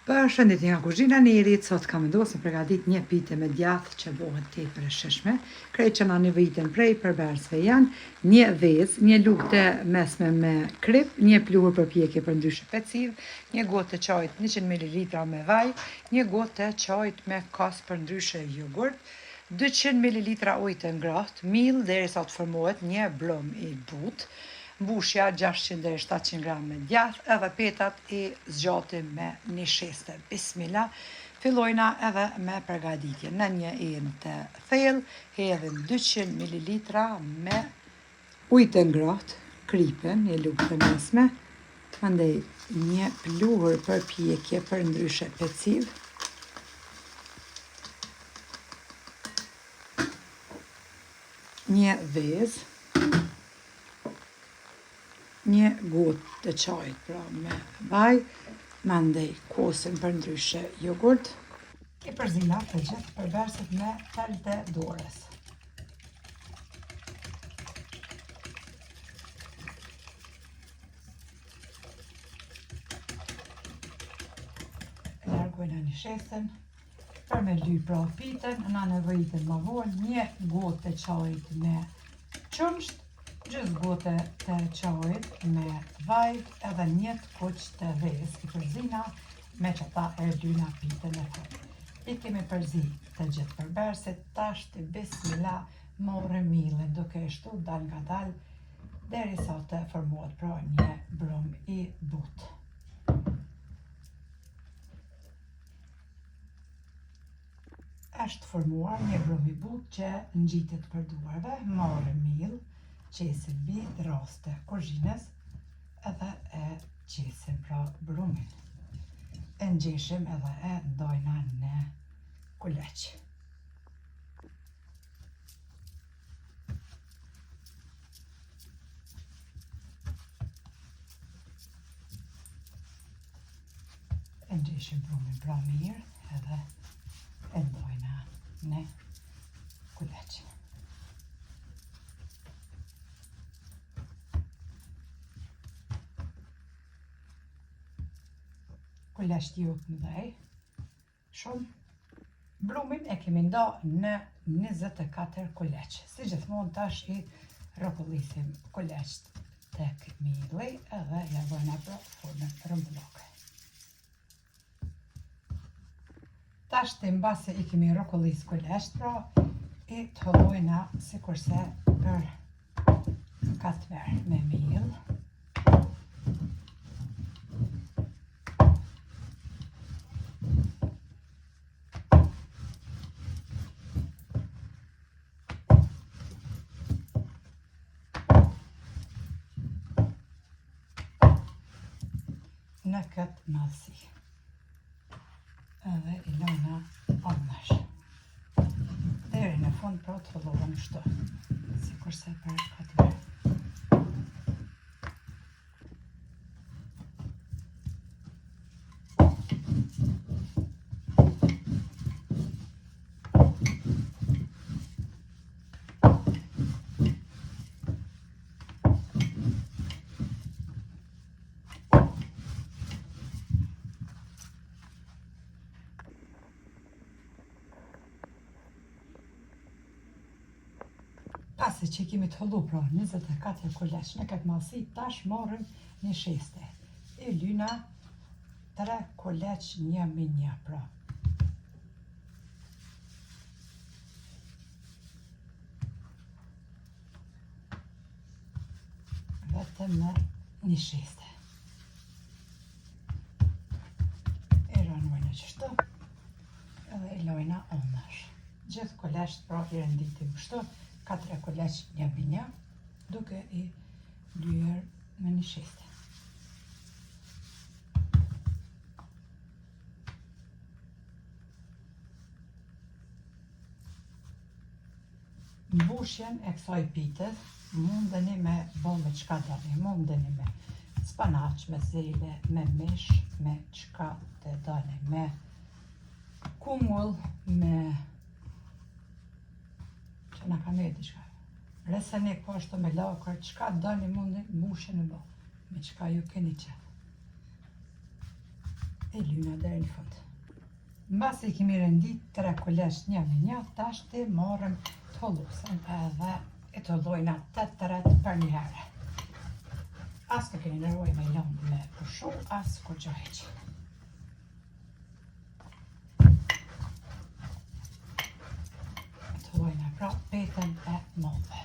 Përshëndetje nga kuzhina Nerit, sot kam vendosur përgatit një pite me djathë që bëhet tepër e shishme. Krejt që na nevojiten prej përbersve janë një vezë, një lugë të mesme me krip, një pluhur për pjekje për ndryshe peciv, një gotë të qajt 100 ml me vaj, një gotë të qajt me kos për ndryshe jogurt, 200 ml ujë të ngrohtë, miell derisa të formohet një brum i butë, mbushja 600 deri 700 gram me djathë, edhe petat i zgjatim me një sheste. Bismillah, fillojna edhe me përgatitje. Në një enë të thellë, hedhim 200 ml me ujë të ngrohtë, kripen, një lugë të mesme, mandej një pluhur për pjekje për ndryshe peciv, një vezë, një gotë të qajt pra me vaj, mandej kosin për ndryshe jogurt. I përzina të gjithë përberset me tel të dorës. Largojna një shesën, për me ly pra pitën, na nevojiten ma vonë, një gotë të qajt me qumsht, gjysmë gote të qajt me vaj, edhe një kuq të vezë i përzina me që ta e lyna pitën e thot. I kemi përzi të gjithë përberset, tash të bismillah morë millin duke e shtu dal nga dal deri sa të formohet pra një brum i butë. Është formuar një brum i butë që ngjitet për duarve, morë mill, qesim mbi raste kuzhinës edhe e qesim pra brumin. E ngjeshim edhe e ndojna në kuleq. E ngjeshim brumin pra mirë edhe e ndojna në kuleq. Kuleq t'jot më dhej, shumë. Brumin e kemi nda në 24 kuleq. Si gjithmonë tash i rrokollisim kuleqt tek milli edhe ja vëna për formën rëmbullake. Tash të mbasi i kemi rrokollis kuleqt, pra i të hollojna si kurse për 4 verë me miell. Në këtë mallësi. Edhe i lojna anësh. Deri në fund pra të hollohen kështu, si kurse për 4 verë. Pasi që kemi të hollu pra 24 kuleq në këtë mallësi, tash morëm një sheste. I lyna 3 kuleq një me një pra. Vetëm me një sheste. I ranojna qështu edhe i lojna anësh. Gjithë kuleqt pra i renditim kështu, 4 kuleq një me një, duke i lyer me një sheste. Mbushjen e kësaj pitës mundeni me bo me çka doni, mundeni me spanaq, me zele, me mish, me çka të doni, me kungull, me që na ka me diçka. Resenik po ashtu me lakër, çka doni mundi mbushje në bo, me çka ju keni qef. e lyna deri në fund. Mbasi kemi rendit 3 kolesh një me një, tash të marrëm të hollusën edhe e të hollojna 8 për një herë. As të keni nëroj me lëndë me pushu, as kur gjo heqi. Të hollojna pra petën e mollëve.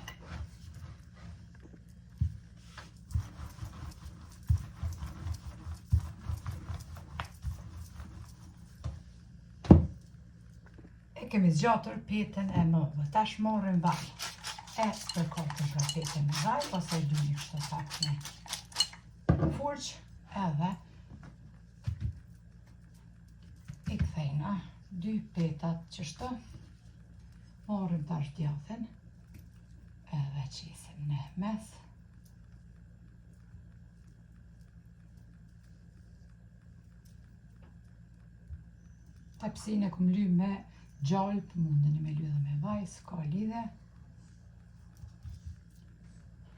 Kemi zgjatur petën e mollëve. Tash morrim vaj. E përkotëm pra petën me vaj, ose lyni kështu pak me furç, edhe i kthejna 2 petat qështu. Morrim tash djathin, edhe qisim në mes. Tepsin e kum ly me gjalp, mundeni me ly dhe me vaj, s'ka lidhe.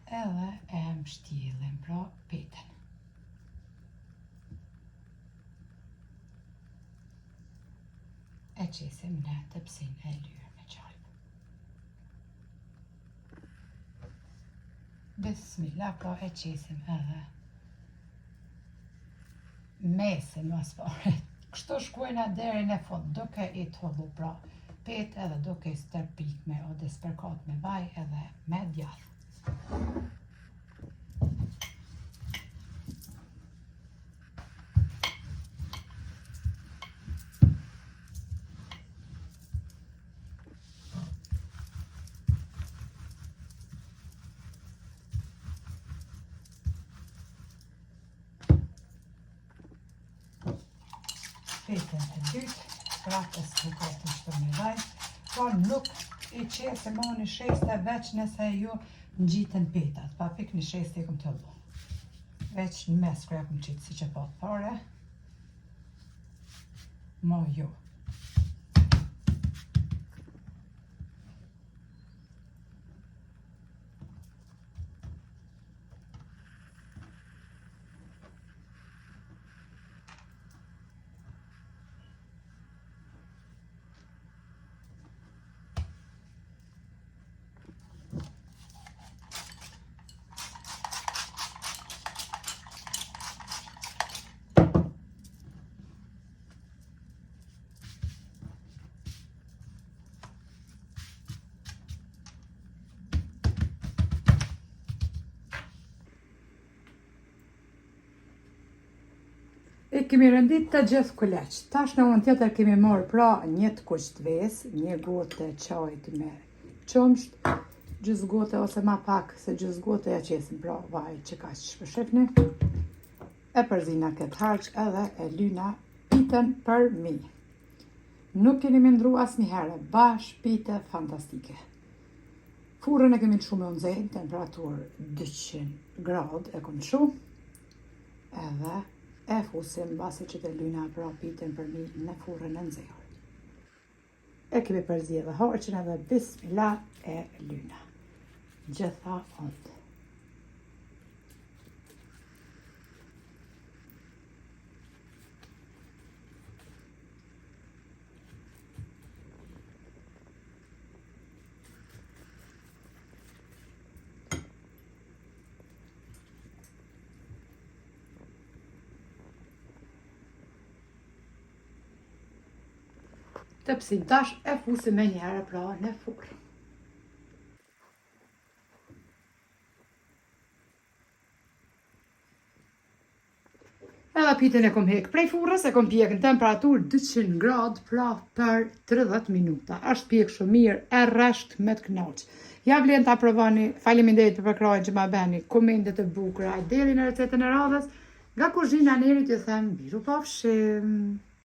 Edhe e mbështjellim pra petën. E qisim në tepsin e lyrë me gjalp. Bismillah, pra e qisim edhe mesin mas pare. Kështu shkuajna deri në fund, duke i të hollu pra petë edhe duke i stërpik me o desperkat me vaj edhe me djath. Petën e dytë, pratës të katën shtë me vaj, po nuk i qesë ma në sheste veç nëse ju në gjitën petat, pa pik në sheste i këm të lu. Veç në mes kërja këm qitë si që patë pare, ma ju. E kemi rëndit të gjithë kuleq. Tash në anën tjetër kemi marrë pra një të kuq të vesë, një gotë qajt me qumsht, gjysë gote ose ma pak se gjysë gote ja qesim pra vaj që ka që shpëshifni. E përzina këtë harq edhe e lyna pitën për mi. Nuk keni me ndru as një herë, bash pite fantastike. Furën e kemi të shumë në zejnë, temperatur 200 grad e këmë shumë, edhe e fusim basi që të lyna pra pitën për mi në furën e nxehur. E kemi përzi edhe harqën edhe bismillah e lyna. Gjitha ondë. Tepsin tash e fusim me një herë pra në furrë. Edhe pitën e kom hek prej furrës, e kom pjek në temperaturë 200 grad pra për 30 minuta. Ashtë pjek shumë mirë, e rresht me të knaqë. Ja vlen ta provoni, faleminderit për përkrajnë që ma beni, komendet e bukura, deri në recetën e radhës, nga kuzhina njerit ju them, biru pafshim.